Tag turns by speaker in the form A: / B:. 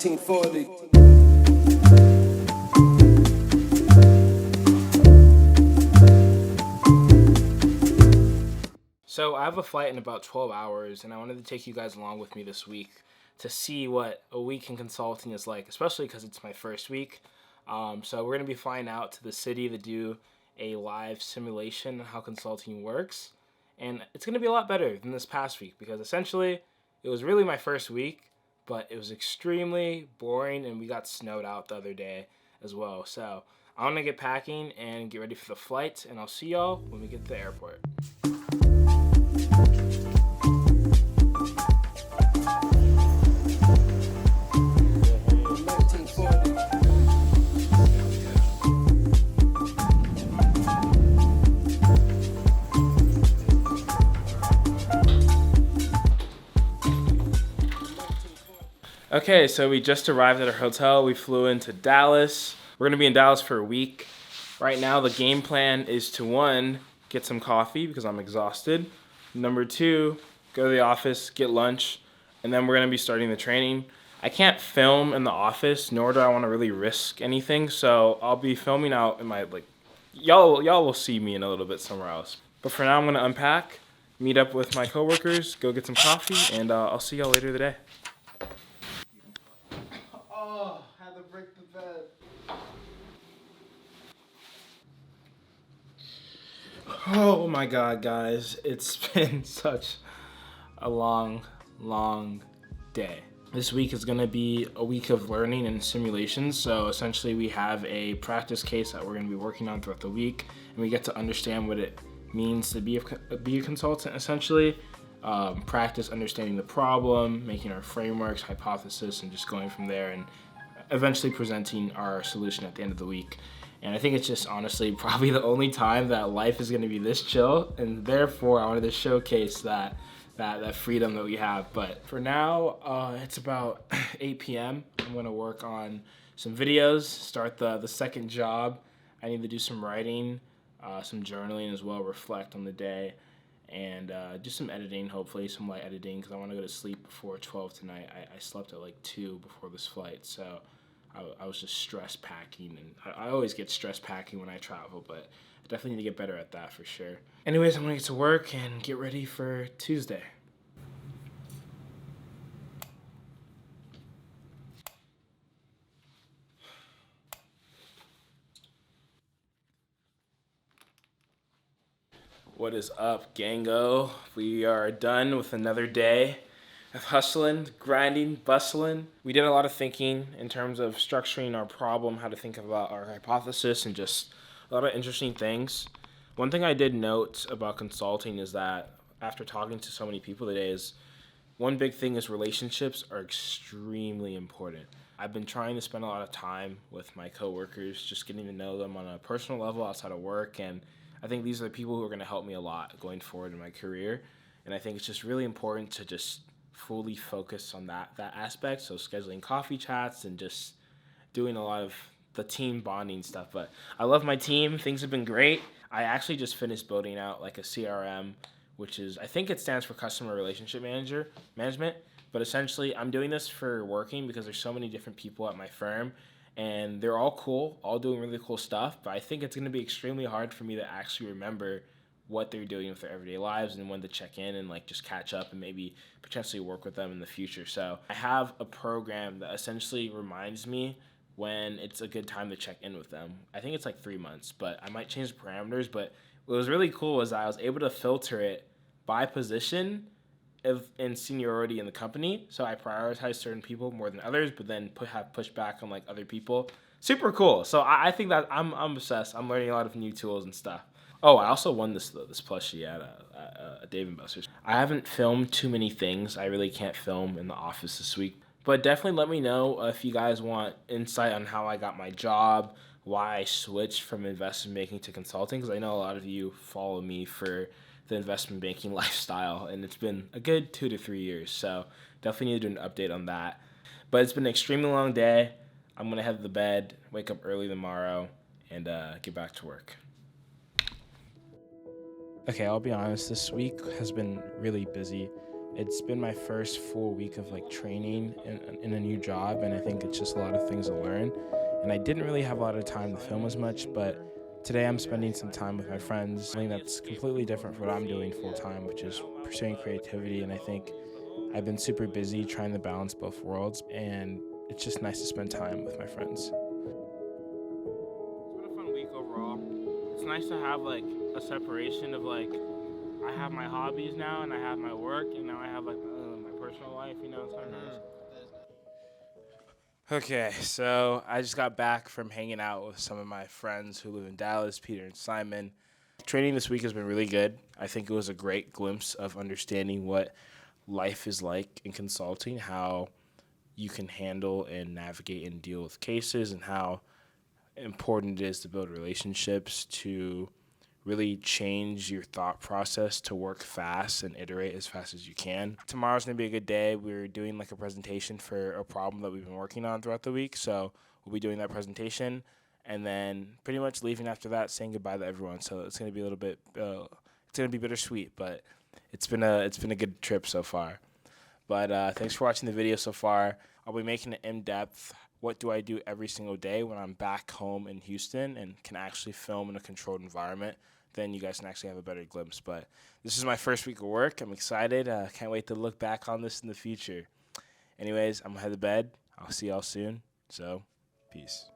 A: 1940.
B: So I have a flight in about 12 hours, and I wanted to take you guys along with me this week to see what a week in consulting is like, especially because it's my first week. So we're going to be flying out to the city to do a live simulation of how consulting works. And it's going to be a lot better than this past week because essentially it was really my first week, but it was extremely boring and we got snowed out the other day as well. So I want to get packing and get ready for the flight, and I'll see y'all when we get to the airport. Okay, so we just arrived at our hotel. We flew into Dallas. We're gonna be in Dallas for a week. Right now, the game plan is to, one, get some coffee because I'm exhausted. Number two, go to the office, get lunch, and then we're gonna be starting the training. I can't film in the office, nor do I wanna really risk anything, so I'll be filming out in my, y'all will see me in a little bit somewhere else. But for now, I'm gonna unpack, meet up with my coworkers, go get some coffee, and I'll see y'all later today.
A: Oh, had to break the bed.
B: Oh my god, guys. It's been such a long day. This week is going to be a week of learning and simulations. So essentially we have a practice case that we're going to be working on throughout the week, and we get to understand what it means to be a consultant essentially. Practice understanding the problem, making our frameworks, hypothesis, and just going from there and eventually presenting our solution at the end of the week. And I think it's just honestly probably the only time that life is going to be this chill, and therefore I wanted to showcase that freedom that we have. But for now, it's about 8 p.m. I'm going to work on some videos, start the second job. I need to do some writing, some journaling as well, reflect on the day, and just some editing, hopefully some light editing, because I want to go to sleep before 12 tonight. I slept at like 2 before this flight, so I was just stress packing, and I always get stress packing when I travel, but I definitely need to get better at that for sure. Anyways, I'm gonna get to work and get ready for Tuesday. What is up, gango? We are done with another day of hustling, grinding, bustling. We did a lot of thinking in terms of structuring our problem, how to think about our hypothesis, and just a lot of interesting things. One thing I did note about consulting is that after talking to so many people today is one big thing is relationships are extremely important. I've been trying to spend a lot of time with my coworkers, just getting to know them on a personal level outside of work, and I think these are the people who are going to help me a lot going forward in my career. And I think it's just really important to just fully focus on that aspect. So scheduling coffee chats and just doing a lot of the team bonding stuff. But I love my team. Things have been great. I actually just finished building out like a CRM, which is, I think it stands for customer relationship management. But essentially I'm doing this for working because there's so many different people at my firm, and they're all cool, all doing really cool stuff. But I think it's going to be extremely hard for me to actually remember what they're doing with their everyday lives and when to check in and like just catch up and maybe potentially work with them in the future. So I have a program that essentially reminds me when it's a good time to check in with them. I think it's like 3 months, but I might change the parameters. But what was really cool was I was able to filter it by position in seniority in the company. So I prioritize certain people more than others, but then have pushed back on like other people. Super cool. So I think that I'm obsessed. I'm learning a lot of new tools and stuff. Oh, I also won this plushie at Dave & Buster's. I haven't filmed too many things. I really can't film in the office this week. But definitely let me know if you guys want insight on how I got my job, why I switched from investment banking to consulting, because I know a lot of you follow me for the investment banking lifestyle, and it's been a good 2 to 3 years. So definitely need to do an update on that. But it's been an extremely long day. I'm going to head to bed, wake up early tomorrow, and get back to work. Okay, I'll be honest, this week has been really busy It's been my first full week of like training in a new job, and I think it's just a lot of things to learn. And I didn't really have a lot of time to film as much, but today I'm spending some time with my friends, something that's completely different from what I'm doing full time, which is pursuing creativity. And I think I've been super busy trying to balance both worlds, and it's just nice to spend time with my friends. It's been a fun week overall. It's nice to have like a separation of like, I have my hobbies now and I have my work, and now I have like my personal life, you know, it's kind of nice. Okay, so I just got back from hanging out with some of my friends who live in Dallas, Peter and Simon. Training this week has been really good. I think it was a great glimpse of understanding what life is like in consulting, how you can handle and navigate and deal with cases, and how important it is to build relationships, to really change your thought process, to work fast and iterate as fast as you can. Tomorrow's gonna be a good day. We're doing like a presentation for a problem that we've been working on throughout the week. So we'll be doing that presentation and then pretty much leaving after that, saying goodbye to everyone. So it's gonna be a little bit, it's gonna be bittersweet, but it's been a good trip so far. But thanks for watching the video so far. I'll be making an in-depth what do I do every single day when I'm back home in Houston and can actually film in a controlled environment. Then you guys can actually have a better glimpse. But this is my first week of work. I'm excited. Can't wait to look back on this in the future. Anyways, I'm gonna head to bed. I'll see y'all soon. So, peace.